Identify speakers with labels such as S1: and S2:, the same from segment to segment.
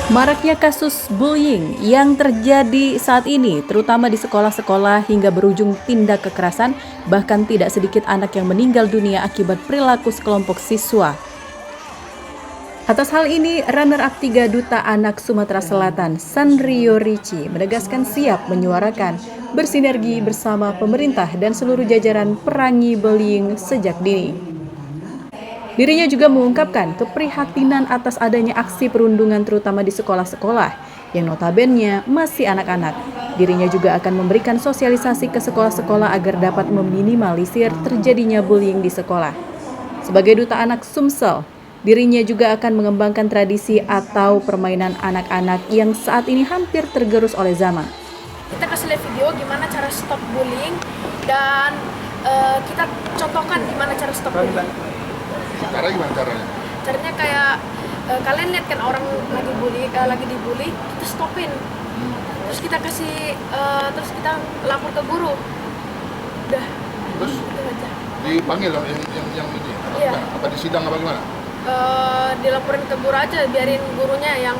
S1: Maraknya kasus bullying yang terjadi saat ini, terutama di sekolah-sekolah hingga berujung tindak kekerasan, bahkan tidak sedikit anak yang meninggal dunia akibat perilaku sekelompok siswa. Atas hal ini, runner-up 3 Duta Anak Sumatera Selatan, Sanrio Ricci, menegaskan siap menyuarakan, bersinergi bersama pemerintah dan seluruh jajaran perangi bullying sejak dini. Dirinya juga mengungkapkan keprihatinan atas adanya aksi perundungan terutama di sekolah-sekolah yang notabene masih anak-anak. Dirinya juga akan memberikan sosialisasi ke sekolah-sekolah agar dapat meminimalisir terjadinya bullying di sekolah. Sebagai Duta Anak Sumsel, dirinya juga akan mengembangkan tradisi atau permainan anak-anak yang saat ini hampir tergerus oleh zaman.
S2: Kita kasih lihat video gimana cara stop bullying dan kita contohkan gimana cara stop bullying.
S3: Cara gimana caranya?
S2: Caranya kayak kalian lihat kan orang lagi dibully, kita stopin. Terus kita kasih terus kita lapor ke guru. Udah.
S3: Terus
S2: gitu aja.
S3: dipanggil loh yang ini.
S2: Iya.
S3: Apa di sidang apa gimana?
S2: Dilaporin ke guru aja, biarin gurunya yang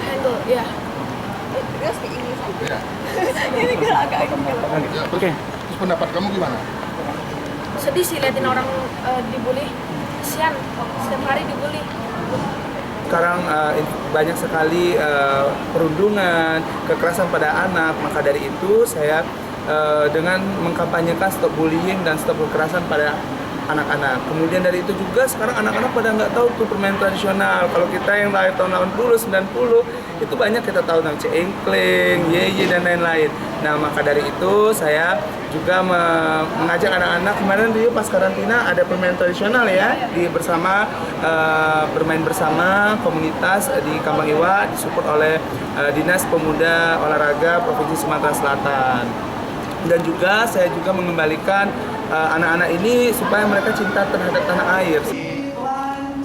S2: handle. Ya.
S3: Iya.
S2: Ini kan agak
S3: Ya, terus pendapat kamu gimana?
S2: sedih sih liatin orang dibully. Kasian, setiap hari dibully.
S4: Sekarang banyak sekali perundungan, kekerasan pada anak, maka dari itu saya dengan mengkampanyekan stop bullying dan stop kekerasan pada anak-anak. Kemudian dari itu juga sekarang anak-anak pada nggak tahu tuh permainan tradisional. Kalau kita yang lahir tahun 80, 90 itu banyak kita tahu tentang cengkleng, yeye dan lain-lain. Nah maka dari itu saya juga mengajak anak-anak kemarin di pas karantina ada permainan tradisional ya bersama bermain bersama komunitas di Kambang Iwa disupport oleh Dinas Pemuda Olahraga Provinsi Sumatera Selatan. Dan juga saya juga mengembalikan anak-anak ini supaya mereka cinta terhadap tanah air.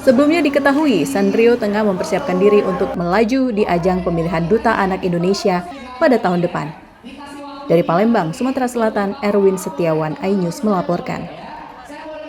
S1: Sebelumnya diketahui, Sanrio tengah mempersiapkan diri untuk melaju di ajang pemilihan Duta Anak Indonesia pada tahun depan. Dari Palembang, Sumatera Selatan, Erwin Setiawan, iNews melaporkan.